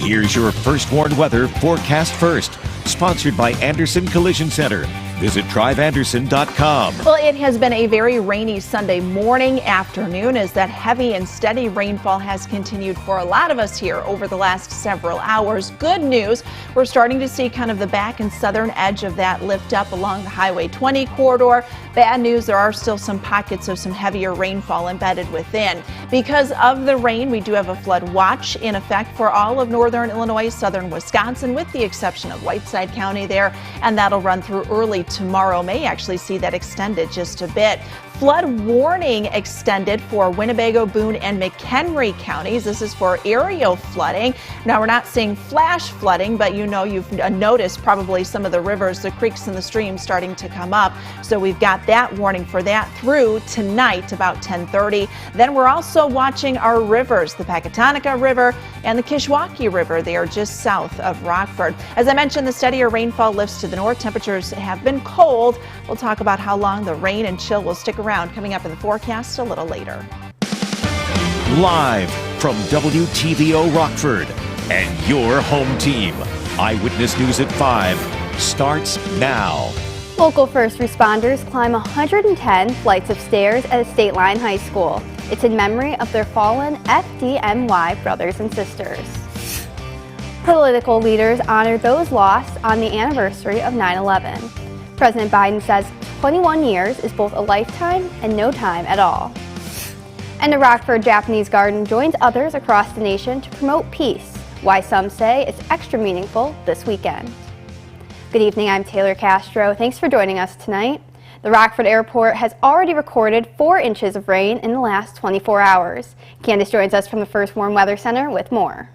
Here's your First Warned Weather forecast first, sponsored by Anderson Collision Center. Visit driveanderson.com. Well, it has been a very rainy Sunday morning, afternoon, as that heavy and steady rainfall has continued for a lot of us here over the last several hours. Good news, we're starting to see kind of the back and southern edge of that lift up along the Highway 20 corridor. Bad news, there are still some pockets of some heavier rainfall embedded within. Because of the rain, we do have a flood watch in effect for all of northern Illinois, southern Wisconsin, with the exception of Whiteside County there, and that'll run through early tomorrow. May actually see that extended just a bit. Flood warning extended for Winnebago, Boone, and McHenry counties. This is for aerial flooding. Now, we're not seeing flash flooding, but you know, you've noticed probably some of the rivers, the creeks, and the streams starting to come up. So we've got that warning for that through tonight about 10:30. Then we're also watching our rivers, the Pecatonica River and the Kishwaukee River. They are just south of Rockford. As I mentioned, the steadier rainfall lifts to the north. Temperatures have been cold. We'll talk about how long the rain and chill will stick around coming up in the forecast a little later. Live from WTVO Rockford and your home team. Eyewitness News at 5 starts now. Local first responders climb 110 flights of stairs at a State Line High School. It's in memory of their fallen FDNY brothers and sisters. Political leaders honor those lost on the anniversary of 9/11. President Biden says 21 years is both a lifetime and no time at all. And the Rockford Japanese Garden joins others across the nation to promote peace, why some say it's extra meaningful this weekend. Good evening, I'm Taylor Castro. Thanks for joining us tonight. The Rockford Airport has already recorded 4 inches of rain in the last 24 hours. Candace joins us from the First Warned Weather Center with more.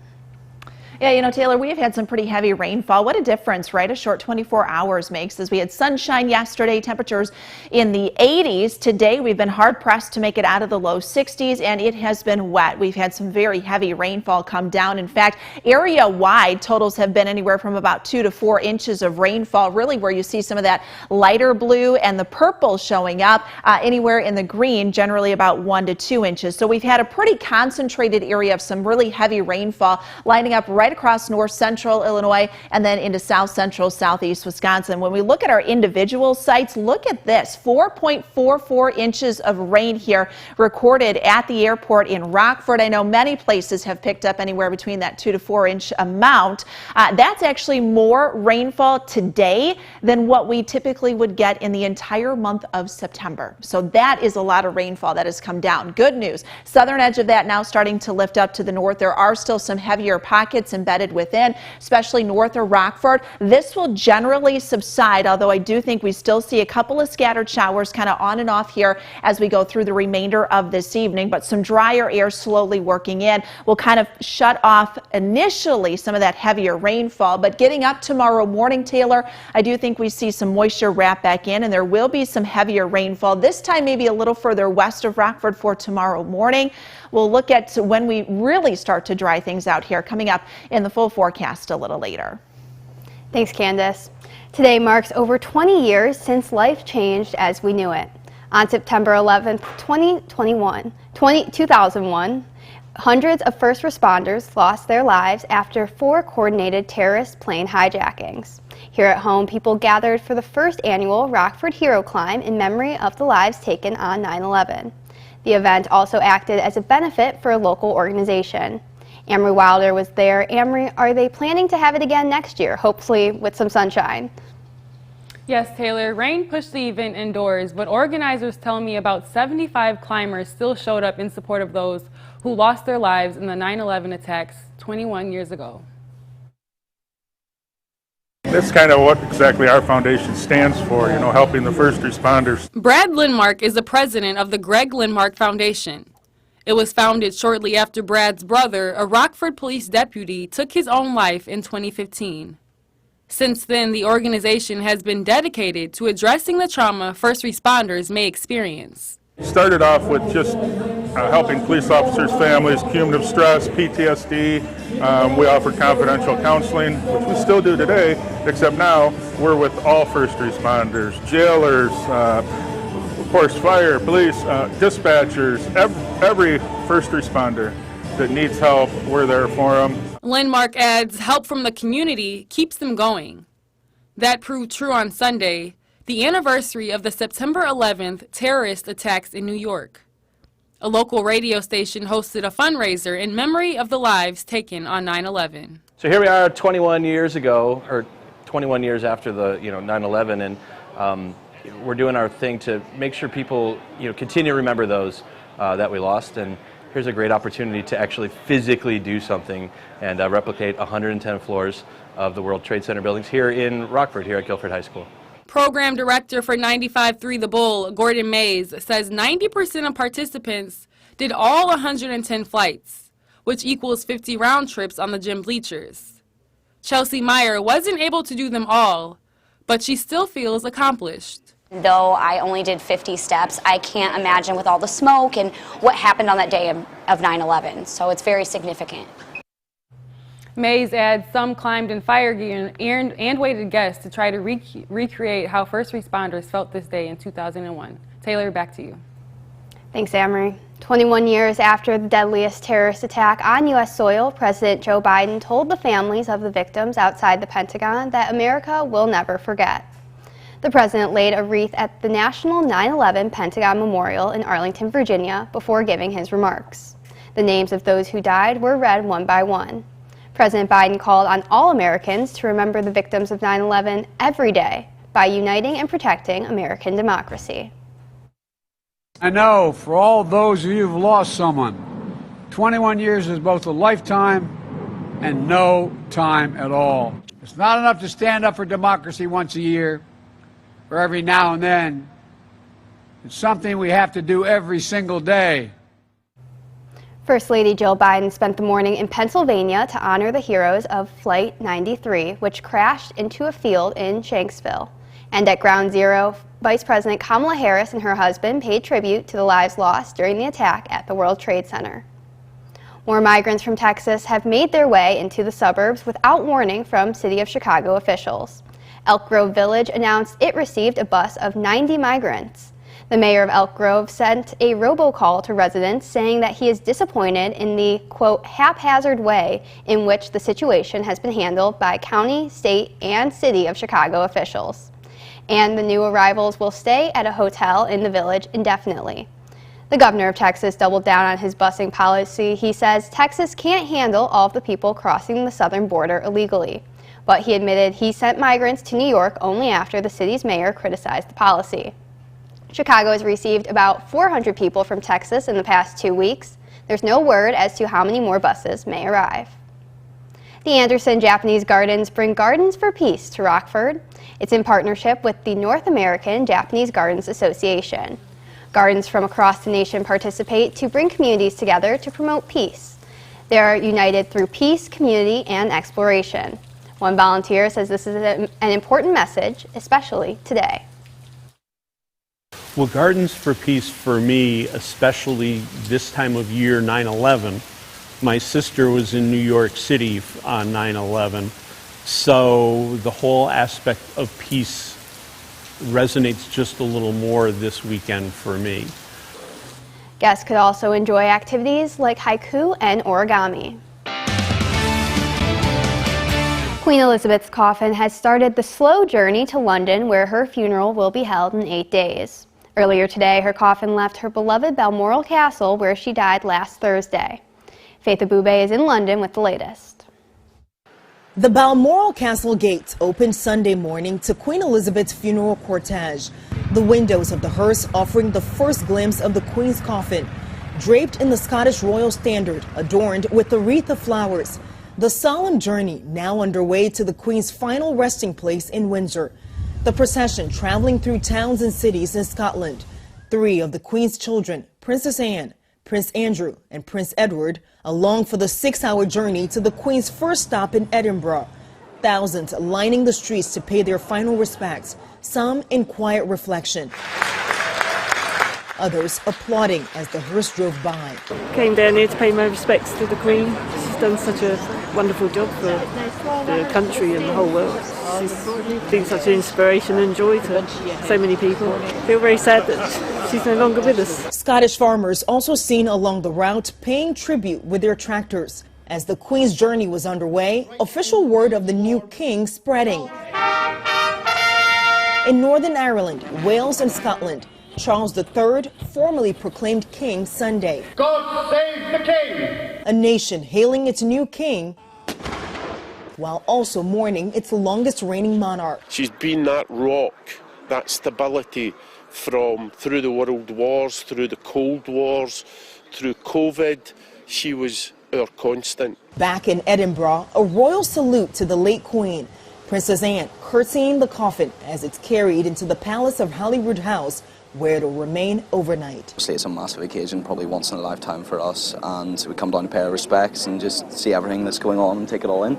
Yeah, you know, Taylor, we have had some pretty heavy rainfall. What a difference, right? A short 24 hours makes, as we had sunshine yesterday, temperatures in the 80s. Today, we've been hard pressed to make it out of the low 60s, and it has been wet. We've had some very heavy rainfall come down. In fact, area-wide totals have been anywhere from about 2 to 4 inches of rainfall, really where you see some of that lighter blue and the purple showing up. Anywhere in the green, generally about 1 to 2 inches. So we've had a pretty concentrated area of some really heavy rainfall lining up right across north central Illinois and then into south central southeast Wisconsin. When we look at our individual sites, look at this, 4.44 inches of rain here recorded at the airport in Rockford. I know many places have picked up anywhere between that 2 to 4 inch amount. That's actually more rainfall today than what we typically would get in the entire month of September. So that is a lot of rainfall that has come down. Good news. Southern edge of that now starting to lift up to the north. There are still some heavier pockets embedded within, especially north of Rockford. This will generally subside, although I do think we still see a couple of scattered showers kind of on and off here as we go through the remainder of this evening, but some drier air slowly working in will kind of shut off initially some of that heavier rainfall. But getting up tomorrow morning, Taylor, I do think we see some moisture wrap back in, and there will be some heavier rainfall, this time maybe a little further west of Rockford for tomorrow morning. We'll look at when we really start to dry things out here coming up in the full forecast a little later. Thanks, Candace. Today marks over 20 years since life changed as we knew it. On September 11th, 2001, hundreds of first responders lost their lives after 4 coordinated terrorist plane hijackings. Here at home, people gathered for the first annual Rockford Hero Climb in memory of the lives taken on 9/11. The event also acted as a benefit for a local organization. Amory Wilder was there. Amory, are they planning to have it again next year, hopefully with some sunshine? Yes, Taylor. Rain pushed the event indoors, but organizers tell me about 75 climbers still showed up in support of those who lost their lives in the 9/11 attacks 21 years ago. That's kind of what exactly our foundation stands for, you know, helping the first responders. Brad Lindmark is the president of the Greg Lindmark Foundation. It was founded shortly after Brad's brother, a Rockford police deputy, took his own life in 2015. Since then, the organization has been dedicated to addressing the trauma first responders may experience. Started off with just helping police officers' families, cumulative stress, PTSD. We offered confidential counseling, which we still do today, except now we're with all first responders, jailers, of course, fire, police, dispatchers, every first responder that needs help, we're there for them. Landmark adds help from the community keeps them going. That proved true on Sunday, the anniversary of the September 11th terrorist attacks in New York. A local radio station hosted a fundraiser in memory of the lives taken on 9/11. So here we are 21 years ago, or 21 years after the 9/11, and we're doing our thing to make sure people continue to remember those that we lost. And here's a great opportunity to actually physically do something and replicate 110 floors of the World Trade Center buildings here in Rockford, here at Guilford High School. Program director for 95.3 The Bull, Gordon Mays, says 90% of participants did all 110 flights, which equals 50 round trips on the gym bleachers. Chelsea Meyer wasn't able to do them all, but she still feels accomplished. Though I only did 50 steps, I can't imagine with all the smoke and what happened on that day of 9/11, so it's very significant. Mays adds some climbed in fire gear and waited guests to try to recreate how first responders felt this day in 2001. Taylor, back to you. Thanks, Amory. 21 years after the deadliest terrorist attack on U.S. soil, President Joe Biden told the families of the victims outside the Pentagon that America will never forget. The president laid a wreath at the National 9/11 Pentagon Memorial in Arlington, Virginia, before giving his remarks. The names of those who died were read one by one. President Biden called on all Americans to remember the victims of 9/11 every day by uniting and protecting American democracy. I know for all those of you who've lost someone, 21 years is both a lifetime and no time at all. It's not enough to stand up for democracy once a year or every now and then. It's something we have to do every single day. First Lady Jill Biden spent the morning in Pennsylvania to honor the heroes of Flight 93, which crashed into a field in Shanksville. And at Ground Zero, Vice President Kamala Harris and her husband paid tribute to the lives lost during the attack at the World Trade Center. More migrants from Texas have made their way into the suburbs without warning from City of Chicago officials. Elk Grove Village announced it received a bus of 90 migrants. The mayor of Elk Grove sent a robocall to residents saying that he is disappointed in the, quote, haphazard way in which the situation has been handled by county, state, and City of Chicago officials. And the new arrivals will stay at a hotel in the village indefinitely. The governor of Texas doubled down on his busing policy. He says Texas can't handle all of the people crossing the southern border illegally. But he admitted he sent migrants to New York only after the city's mayor criticized the policy. Chicago has received about 400 people from Texas in the past 2 weeks. There's no word as to how many more buses may arrive. The Anderson Japanese Gardens bring Gardens for Peace to Rockford. It's in partnership with the North American Japanese Gardens Association. Gardens from across the nation participate to bring communities together to promote peace. They are united through peace, community, and exploration. One volunteer says this is an important message, especially today. Well, Gardens for Peace for me, especially this time of year, 9/11. My sister was in New York City on 9/11, so the whole aspect of peace resonates just a little more this weekend for me. Guests could also enjoy activities like haiku and origami. Queen Elizabeth's coffin has started the slow journey to London, where her funeral will be held in 8 days. Earlier today, her coffin left her beloved Balmoral Castle, where she died last Thursday. Faith Abube is in London with the latest. The Balmoral Castle gates opened Sunday morning to Queen Elizabeth's funeral cortege. The windows of the hearse offering the first glimpse of the Queen's coffin, draped in the Scottish Royal Standard, adorned with a wreath of flowers. The solemn journey now underway to the Queen's final resting place in Windsor. The procession traveling through towns and cities in Scotland. 3 of the Queen's children, Princess Anne, Prince Andrew, and Prince Edward, along for the 6-hour journey to the Queen's first stop in Edinburgh. Thousands lining the streets to pay their final respects, some in quiet reflection. Others applauding as the hearse drove by. Came down here to pay my respects to the Queen. She's done such a wonderful job for the country and the whole world. She's been such an inspiration and joy to so many people. I feel very sad that she's no longer with us. Scottish farmers also seen along the route paying tribute with their tractors. As the Queen's journey was underway, official word of the new king spreading. In Northern Ireland, Wales and Scotland, Charles III formally proclaimed king Sunday. God save the king! A nation hailing its new king while also mourning its longest reigning monarch. She's been that rock, that stability through the world wars, through the Cold Wars, through COVID. She was our constant. Back in Edinburgh, a royal salute to the late Queen. Princess Anne curtsying the coffin as it's carried into the Palace of Holyrood House, where it'll remain overnight. It's a massive occasion, probably once in a lifetime for us, and we come down to pay our respects and just see everything that's going on and take it all in.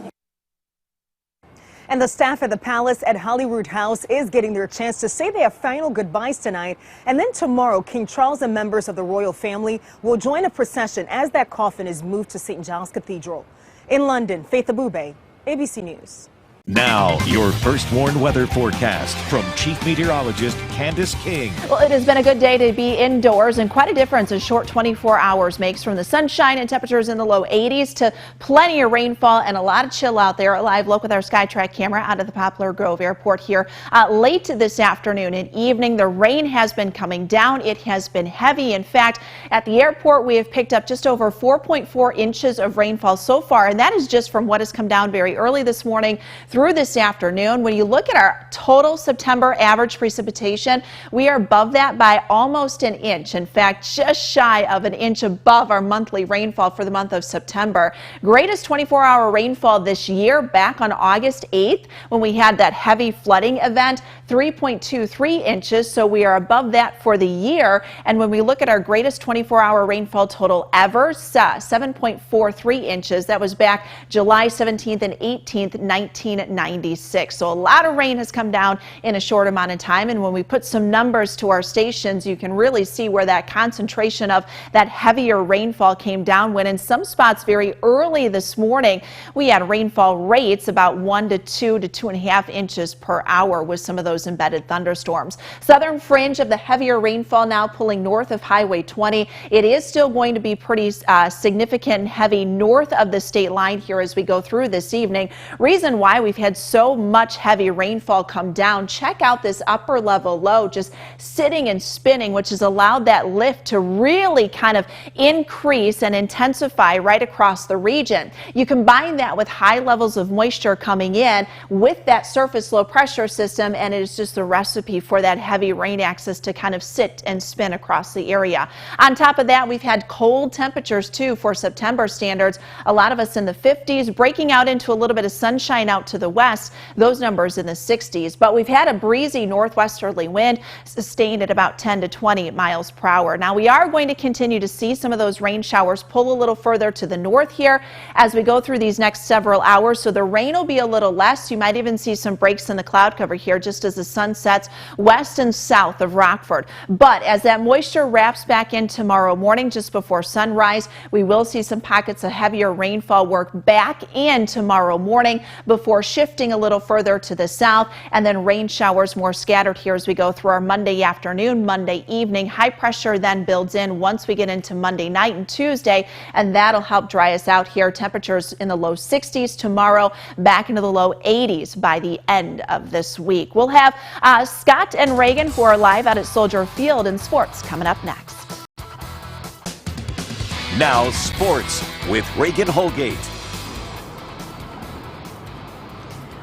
And the staff at the Palace at Holyrood House is getting their chance to say their final goodbyes tonight. And then tomorrow, King Charles and members of the royal family will join a procession as that coffin is moved to St. Giles Cathedral. In London, Faith Abube, ABC News. Now, your first warned weather forecast from Chief Meteorologist Candace King. Well, it has been a good day to be indoors, and quite a difference a short 24 hours makes, from the sunshine and temperatures in the low 80s to plenty of rainfall and a lot of chill out there. A live look with our SkyTrack camera out of the Poplar Grove Airport here. Late this afternoon and evening, the rain has been coming down. It has been heavy. In fact, at the airport, we have picked up just over 4.4 inches of rainfall so far, and that is just from what has come down very early this morning through this afternoon. When you look at our total September average precipitation, we are above that by almost an inch. In fact, just shy of an inch above our monthly rainfall for the month of September. Greatest 24-hour rainfall this year back on August 8th when we had that heavy flooding event, 3.23 inches. So we are above that for the year. And when we look at our greatest 24-hour rainfall total ever, 7.43 inches. That was back July 17th and 18th, 1996. So a lot of rain has come down in a short amount of time. And when we put some numbers to our stations, you can really see where that concentration of that heavier rainfall came down, when in some spots very early this morning, we had rainfall rates about 1 to 2 to 2.5 inches per hour with some of those embedded thunderstorms. Southern fringe of the heavier rainfall now pulling north of Highway 20. It is still going to be pretty significant and heavy north of the state line here as we go through this evening. Reason why we've had so much heavy rainfall come down, check out this upper level low just sitting and spinning, which has allowed that lift to really kind of increase and intensify right across the region. You combine that with high levels of moisture coming in with that surface low pressure system, and it is just a recipe for that heavy rain axis to kind of sit and spin across the area. On top of that, we've had cold temperatures too for September standards. A lot of us in the 50s, breaking out into a little bit of sunshine out to the west. Those numbers in the 60s. But we've had a breezy northwesterly wind sustained at about 10 to 20 miles per hour. Now we are going to continue to see some of those rain showers pull a little further to the north here as we go through these next several hours. So the rain will be a little less. You might even see some breaks in the cloud cover here just as the sun sets west and south of Rockford. But as that moisture wraps back in tomorrow morning just before sunrise, we will see some pockets of heavier rainfall work back in tomorrow morning before shifting a little further to the south, and then rain showers more scattered here as we go through our Monday afternoon, Monday evening. High pressure then builds in once we get into Monday night and Tuesday, and that'll help dry us out here. Temperatures in the low 60s tomorrow, back into the low 80s by the end of this week. We'll have Scott and Reagan, who are live out at Soldier Field in sports, coming up next. Now sports with Reagan Holgate.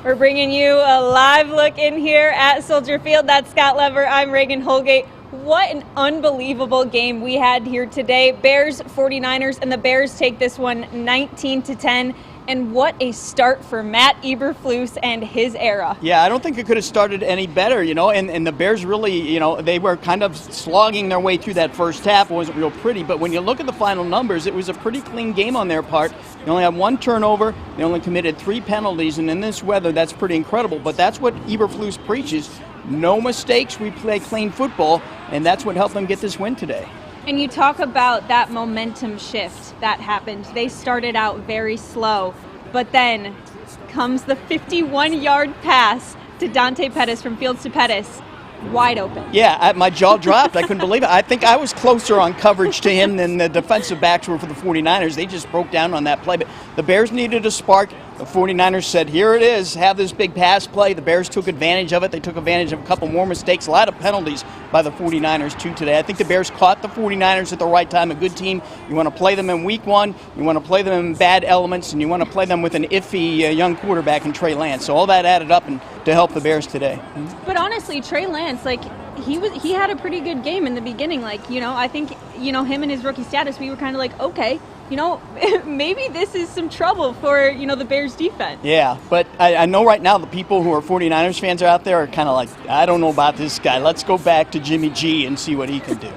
We're bringing you a live look in here at Soldier Field. That's Scott Lever. I'm Reagan Holgate. What an unbelievable game we had here today. Bears 49ers, and the Bears take this one 19-10. And what a start for Matt Eberflus and his era. Yeah, I don't think it could have started any better, and the Bears really, they were kind of slogging their way through that first half. It wasn't real pretty, but when you look at the final numbers, it was a pretty clean game on their part. They only had one turnover, they only committed 3 penalties, and in this weather, that's pretty incredible. But that's what Eberflus preaches. No mistakes, we play clean football, and that's what helped them get this win today. And you talk about that momentum shift that happened. They started out very slow, but then comes the 51-yard pass to Dante Pettis from Fields to Pettis. wide open. Yeah, my jaw dropped. I couldn't believe it. I think I was closer on coverage to him than the defensive backs were for the 49ers. They just broke down on that play. But the Bears needed a spark. The 49ers said, here it is, have this big pass play. The Bears took advantage of it. They took advantage of a couple more mistakes, a lot of penalties by the 49ers too today. I think the Bears caught the 49ers at the right time, a good team. You want to play them in week one, you want to play them in bad elements, and you want to play them with an iffy young quarterback in Trey Lance. So all that added up and to help the Bears today. But honestly, Trey Lance, like, he had a pretty good game in the beginning. Like, you know, I think, you know, him and his rookie status, we were kind of like, okay, you know, maybe this is some trouble for, you know, the Bears defense. Yeah, but I know right now the people who are 49ers fans are out there are kind of like, I don't know about this guy. Let's go back to Jimmy G and see what he can do.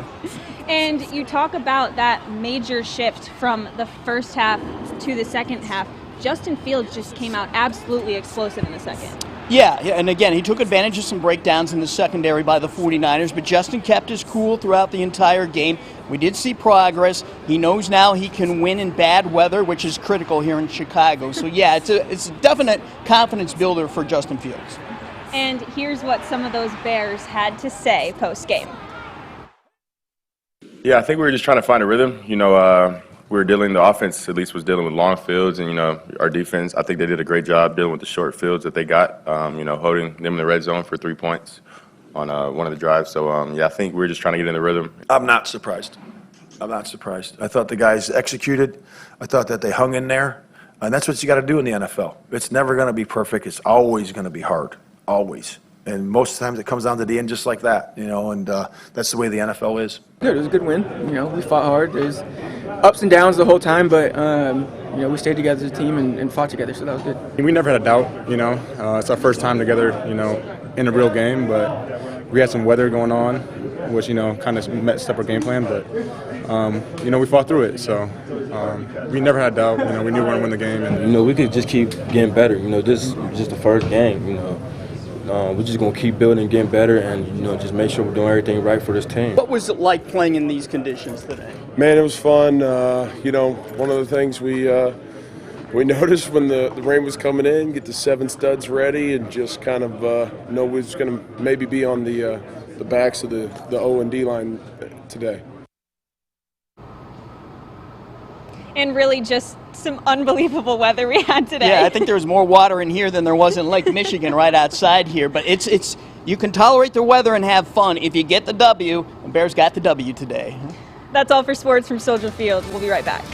And you talk about that major shift from the first half to the second half. Justin Fields just came out absolutely explosive in the second. Yeah, and again, he took advantage of some breakdowns in the secondary by the 49ers, but Justin kept his cool throughout the entire game. We did see progress. He knows now he can win in bad weather, which is critical here in Chicago. So, yeah, it's a definite confidence builder for Justin Fields. And here's what some of those Bears had to say post-game. Yeah, I think we were just trying to find a rhythm. You know, we were the offense at least was dealing with long fields, and, you know, our defense, I think they did a great job dealing with the short fields that they got, you know, holding them in the red zone for 3 points on one of the drives. So, yeah, I think we were just trying to get in the rhythm. I'm not surprised. I thought the guys executed. I thought that they hung in there, and that's what you got to do in the NFL. It's never going to be perfect. It's always going to be hard, always. And most times it comes down to the end just like that, you know, and that's the way the NFL is. Good, it was a good win. You know, we fought hard. There's ups and downs the whole time, but, you know, we stayed together as a team and fought together, so that was good. We never had a doubt, you know. It's our first time together, you know, in a real game, but we had some weather going on, which, you know, kind of messed up our game plan, but, you know, we fought through it, so we never had doubt. You know, we knew we were going to win the game. And you know, we could just keep getting better. You know, this is just the first game, you know. We're just going to keep building and getting better and, you know, just make sure we're doing everything right for this team. What was it like playing in these conditions today? Man, it was fun. You know, one of the things we noticed when the rain was coming in, get the 7 studs ready and just kind of know we was going to maybe be on the backs of the O and D line today. And really just some unbelievable weather we had today. Yeah, I think there was more water in here than there was in Lake Michigan right outside here. But it's you can tolerate the weather and have fun if you get the W. The Bears got the W today. That's all for sports from Soldier Field. We'll be right back.